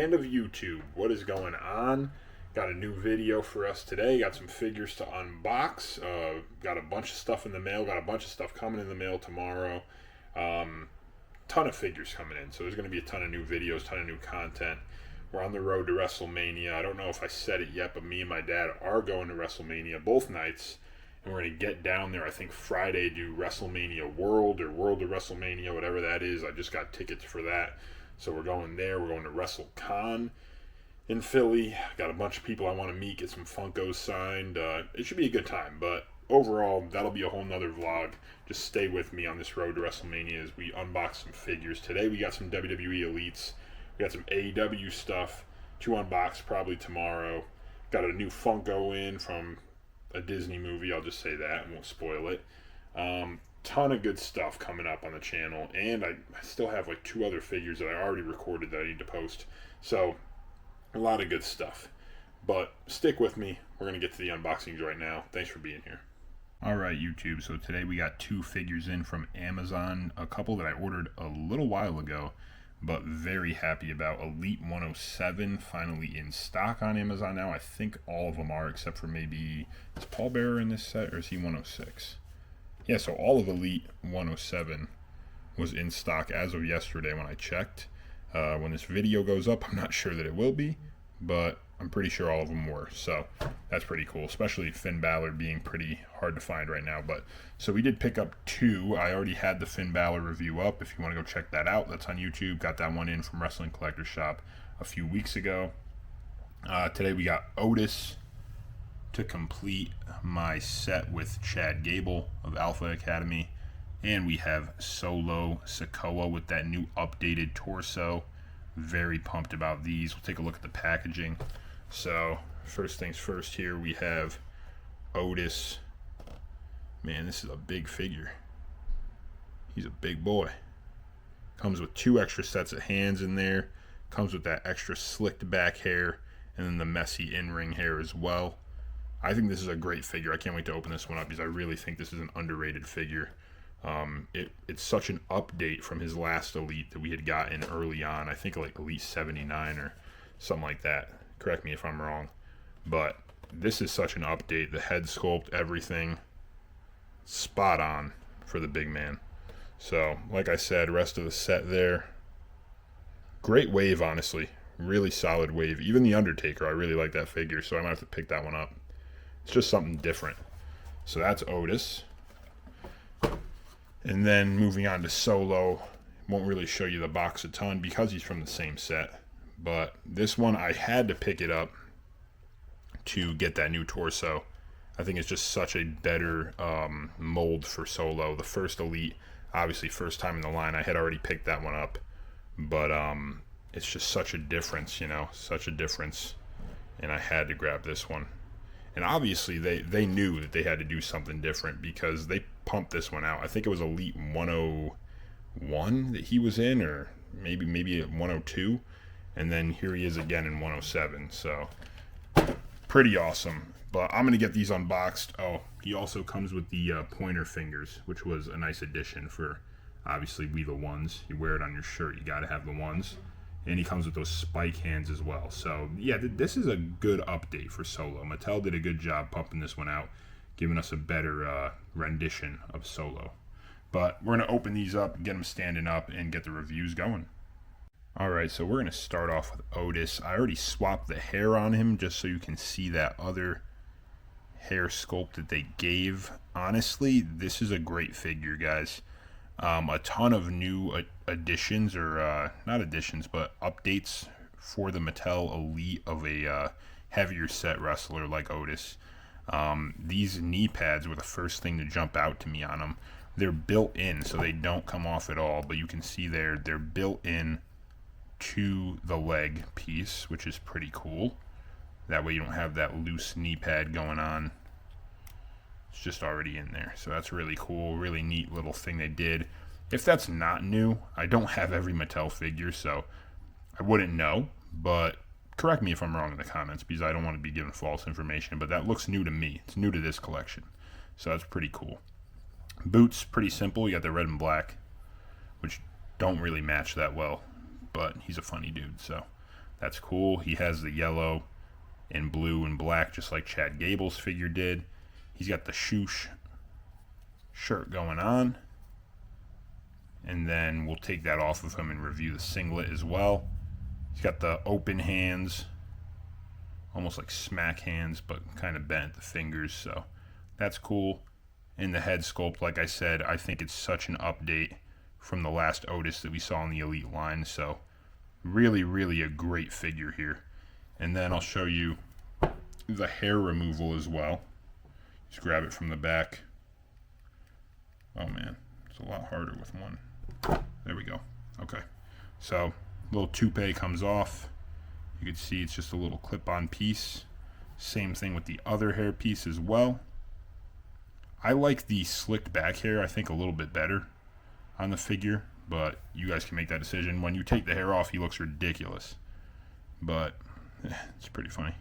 land of YouTube. What is going on? Got a new video for us today. Got some figures to unbox. Got a bunch of stuff in the mail. Got a bunch of stuff coming in the mail tomorrow. Ton of figures coming in. So there's going to be a ton of new videos, ton of new content. We're on the road to WrestleMania. I don't know if I said it yet, but me and my dad are going to WrestleMania both nights. And we're going to get down there, I think Friday, do WrestleMania World or World of WrestleMania, whatever that is. I just got tickets for that. So we're going there. We're going to WrestleCon in Philly. Got a bunch of people I want to meet, get some Funkos signed. It should be a good time. But overall, that'll be a whole nother vlog. Just stay with me on this road to WrestleMania as we unbox some figures. Today we got some WWE Elites. We got some AEW stuff to unbox probably tomorrow. Got a new Funko in from a Disney movie. I'll just say that. I won't spoil it. Ton of good stuff coming up on the channel. And I still have like 2 other figures that I already recorded that I need to post. So, a lot of good stuff. But stick with me. We're going to get to the unboxings right now. Thanks for being here. Alright, YouTube. So today we got 2 figures in from Amazon. A couple that I ordered a little while ago, but very happy about. Elite 107 finally in stock on Amazon now. I think all of them are, except for maybe, is Paul Bearer in this set, or is he 106? Yeah, so all of Elite 107 was in stock as of yesterday when I checked. When this video goes up, I'm not sure that it will be, but I'm pretty sure all of them were. So that's pretty cool, especially Finn Balor being pretty hard to find right now. But so we did pick up 2. I already had the Finn Balor review up. If you want to go check that out, that's on YouTube. Got that one in from Wrestling Collector Shop a few weeks ago. Today we got Otis to complete my set with Chad Gable of Alpha Academy. And we have Solo Sikoa with that new updated torso. Very pumped about these. We'll take a look at the packaging. So, first things first here, we have Otis. Man, this is a big figure. He's a big boy. Comes with 2 extra sets of hands in there. Comes with that extra slicked back hair. And then the messy in-ring hair as well. I think this is a great figure. I can't wait to open this one up because I really think this is an underrated figure. It's such an update from his last Elite that we had gotten early on. I think like Elite 79 or something like that. Correct me if I'm wrong. But this is such an update. The head sculpt, everything, spot on for the big man. So, like I said, rest of the set there. Great wave, honestly. Really solid wave. Even the Undertaker, I really like that figure, so I might have to pick that one up. It's just something different. So that's Otis. And then moving on to Solo. Won't really show you the box a ton because he's from the same set. But this one, I had to pick it up to get that new torso. I think it's just such a better mold for Solo. The first Elite, obviously first time in the line, I had already picked that one up. But it's just such a difference, you know, such a difference. And I had to grab this one. And obviously they knew that they had to do something different because they pumped this one out. I think it was Elite 101 that he was in, or maybe 102. And then here he is again in 107. So pretty awesome. But I'm going to get these unboxed. Oh, he also comes with the pointer fingers, which was a nice addition for, obviously, we the ones. You wear it on your shirt, you got to have the ones. And he comes with those spike hands as well. So, yeah, this is a good update for Solo. Mattel did a good job pumping this one out, giving us a better rendition of Solo. But we're going to open these up, get them standing up, and get the reviews going. Alright, so we're going to start off with Otis. I already swapped the hair on him just so you can see that other hair sculpt that they gave. Honestly, this is a great figure, guys. A ton of new additions, or not additions, but updates for the Mattel Elite of a heavier set wrestler like Otis. These knee pads were the first thing to jump out to me on them. They're built in, so they don't come off at all, but you can see they're built in to the leg piece, which is pretty cool. That way you don't have that loose knee pad going on. It's just already in there. So that's really cool. Really neat little thing they did. If that's not new, I don't have every Mattel figure, so I wouldn't know. But correct me if I'm wrong in the comments because I don't want to be giving false information. But that looks new to me. It's new to this collection. So that's pretty cool. Boots, pretty simple. You got the red and black, which don't really match that well. But he's a funny dude, so That's cool. He has the yellow and blue and black just like Chad Gable's figure did. He's got the swoosh shirt going on. And then we'll take that off of him and review the singlet as well. He's got the open hands, almost like smack hands, but kind of bent at the fingers, so that's cool. And the head sculpt, like I said, I think it's such an update from the last Otis that we saw in the Elite line, so really, really a great figure here. And then I'll show you the hair removal as well. Just grab it from the back. Oh man, it's a lot harder with one. There we go. Okay, so little toupee comes off. You can see it's just a little clip-on piece. Same thing with the other hair piece as well. I like the slicked back hair, I think, a little bit better on the figure, but you guys can make that decision. When you take the hair off, he looks ridiculous, but it's pretty funny.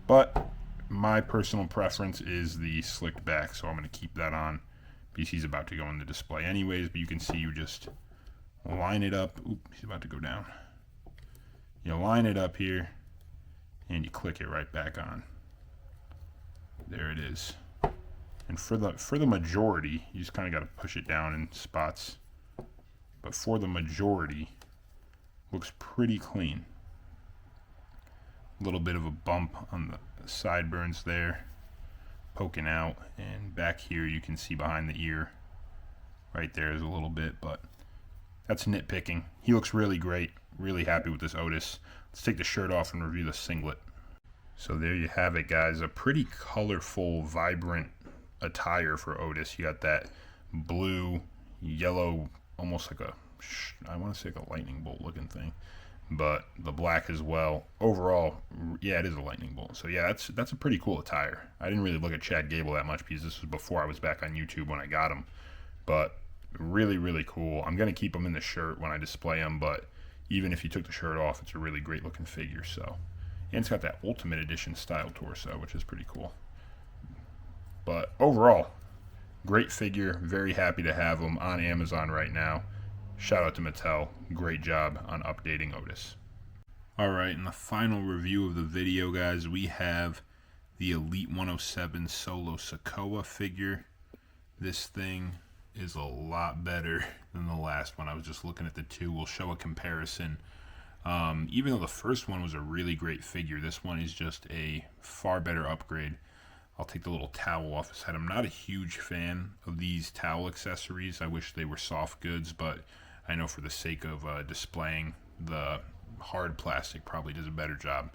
But my personal preference is the slicked back, so I'm going to keep that on because he's about to go in the display anyways. But you can see you just line it up. Oop, he's about to go down. You line it up here and you click it right back on. There it is. And for the majority, you just kind of got to push it down in spots. But for the majority, looks pretty clean. A little bit of a bump on the sideburns there, poking out, and back here you can see behind the ear. Right there is a little bit, but that's nitpicking. He looks really great. Really happy with this Otis. Let's take the shirt off and review the singlet. So there you have it, guys. A pretty colorful, vibrant attire for Otis. You got that blue, yellow, almost like I want to say like a lightning bolt looking thing, but the black as well. Overall, yeah, it is a lightning bolt. So yeah, that's a pretty cool attire. I didn't really look at Chad Gable that much because this was before I was back on YouTube when I got him, but really, really cool. I'm going to keep him in the shirt when I display him, but even if you took the shirt off, it's a really great looking figure. So, and it's got that Ultimate Edition style torso, which is pretty cool. But overall, great figure. Very happy to have him on Amazon right now. Shout out to Mattel. Great job on updating Otis. Alright, in the final review of the video, guys, we have the Elite 107 Solo Sikoa figure. This thing is a lot better than the last one. I was just looking at the two. We'll show a comparison. Even though the first one was a really great figure, this one is just a far better upgrade. I'll take the little towel off his head. I'm not a huge fan of these towel accessories. I wish they were soft goods, but I know for the sake of displaying, the hard plastic probably does a better job.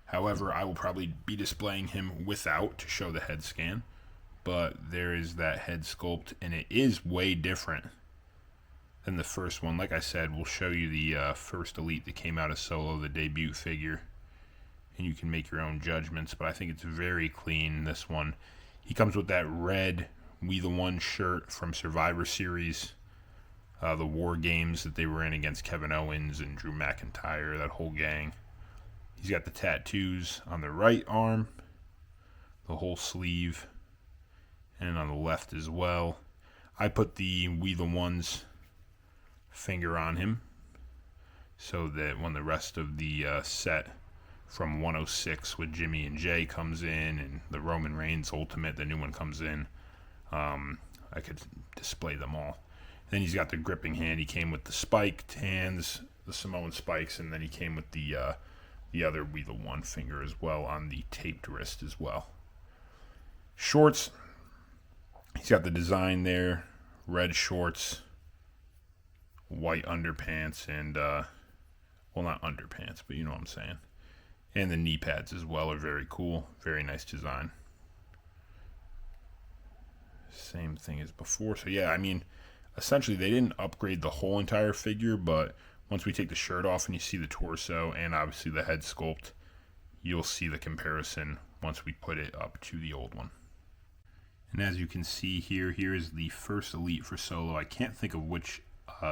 However, I will probably be displaying him without to show the head scan, but there is that head sculpt, and it is way different than the first one. Like I said, we'll show you the first Elite that came out of Solo, the debut figure, and you can make your own judgments, but I think it's very clean. This one, he comes with that red We the One shirt from Survivor Series, the War Games that they were in against Kevin Owens and Drew McIntyre, that whole gang. He's got the tattoos on the right arm, the whole sleeve, and on the left as well. I put the We the One's finger on him so that when the rest of the set from 106 with Jimmy and Jay comes in, and the Roman Reigns Ultimate, the new one comes in, I could display them all. Then he's got the gripping hand. He came with the spiked hands, the Samoan spikes, and then he came with the other We the One finger as well on the taped wrist as well. Shorts, he's got the design there, red shorts, white underpants, and well, not underpants, but you know what I'm saying. And the knee pads as well are very cool. Very nice design. Same thing as before. So yeah, I mean, essentially they didn't upgrade the whole entire figure, but once we take the shirt off and you see the torso and obviously the head sculpt, you'll see the comparison once we put it up to the old one. And as you can see here, here is the first Elite for Solo. I can't think of which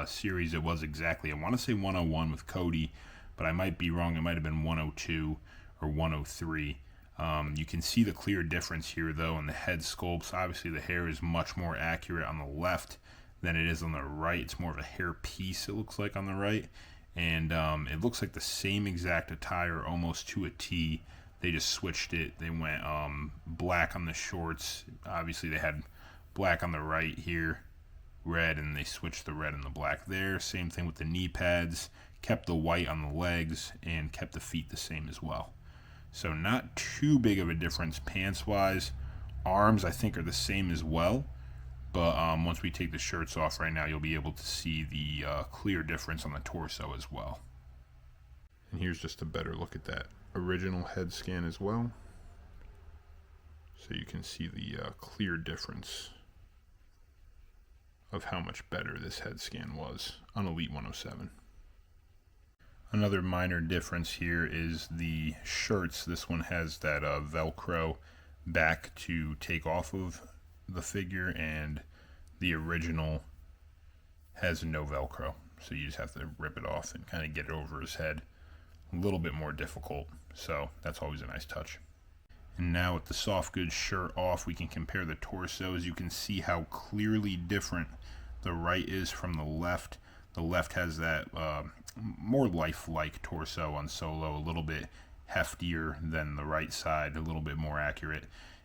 series it was exactly. I want to say 101 with Cody, but I might be wrong. It might have been 102 or 103. You can see the clear difference here, though, in the head sculpts. Obviously, the hair is much more accurate on the left than it is on the right. It's more of a hair piece, it looks like, on the right. and it looks like the same exact attire almost to a T. They just switched it. They went black on the shorts. Obviously they had black on the right here, red, and they switched the red and the black there. Same thing with the knee pads, kept the white on the legs, and kept the feet the same as well. So not too big of a difference pants wise. Arms I think are the same as well, but once we take the shirts off right now, you'll be able to see the clear difference on the torso as well. And here's just a better look at that original head scan as well, so you can see the clear difference of how much better this head scan was on Elite 107. Another minor difference here is the shirts. This one has that Velcro back to take off of the figure, and the original has no Velcro, so you just have to rip it off and kind of get it over his head. A little bit more difficult, so that's always a nice touch. And now with the soft goods shirt off, we can compare the torsos. You can see how clearly different the right is from the left. The left has that more lifelike torso on Solo, a little bit heftier than the right side, a little bit more accurate.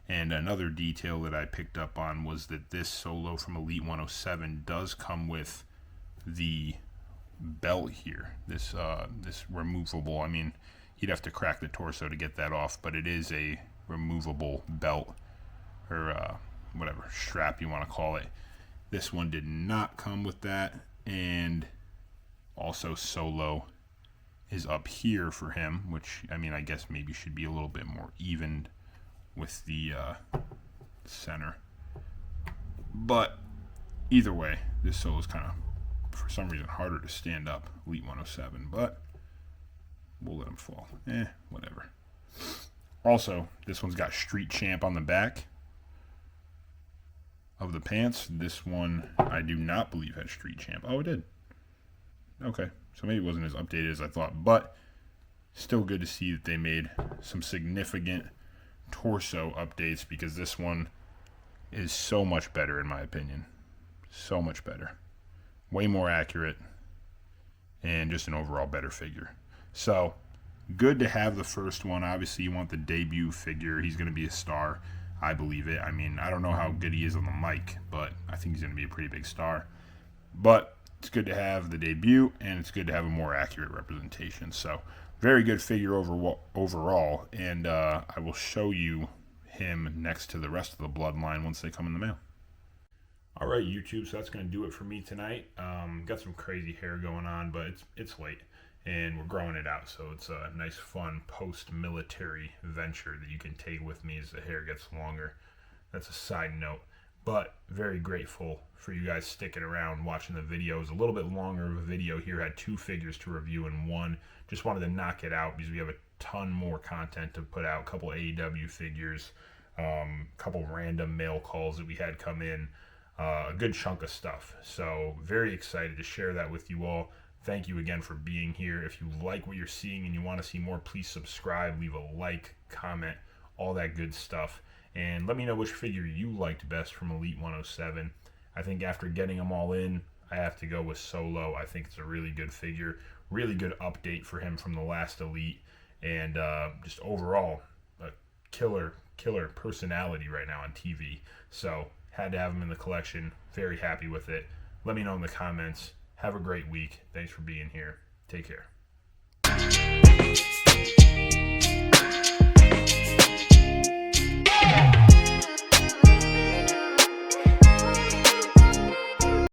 And another detail that I picked up on was that this Solo from Elite 107 does come with the belt here, this removable. I mean, you'd have to crack the torso to get that off, but it is a removable belt, or whatever strap you want to call it. This one did not come with that, and also Solo is up here for him, which, I mean, I guess maybe should be a little bit more evened with the center. But either way, this Solo is kind of, for some reason, harder to stand up, Elite 107, but we'll let him fall. Whatever. Also, this one's got Street Champ on the back of the pants. This one, I do not believe had Street Champ. Oh, it did. Okay, so maybe it wasn't as updated as I thought, but still good to see that they made some significant torso updates, because this one is so much better in my opinion. So much better. Way more accurate, and just an overall better figure. So, good to have the first one. Obviously, you want the debut figure. He's going to be a star. I believe it. I mean, I don't know how good he is on the mic, but I think he's going to be a pretty big star. But it's good to have the debut, and it's good to have a more accurate representation. So, very good figure overall, and I will show you him next to the rest of the bloodline once they come in the mail. All right, YouTube, so that's going to do it for me tonight. Got some crazy hair going on, but it's late, and we're growing it out, so it's a nice, fun post-military venture that you can take with me as the hair gets longer. That's a side note, but very grateful for you guys sticking around, watching the videos. A little bit longer of a video here. Had 2 figures to review in one. Just wanted to knock it out because we have a ton more content to put out. A couple AEW figures, a couple random mail calls that we had come in. A good chunk of stuff. So very excited to share that with you all. Thank you again for being here. If you like what you're seeing and you want to see more, please subscribe, leave a like, comment, all that good stuff. And let me know which figure you liked best from Elite 107. I think after getting them all in, I have to go with Solo. I think it's a really good figure. Really good update for him from the last Elite. And just overall, a killer personality right now on TV. So, had to have him in the collection. Very happy with it. Let me know in the comments. Have a great week. Thanks for being here. Take care.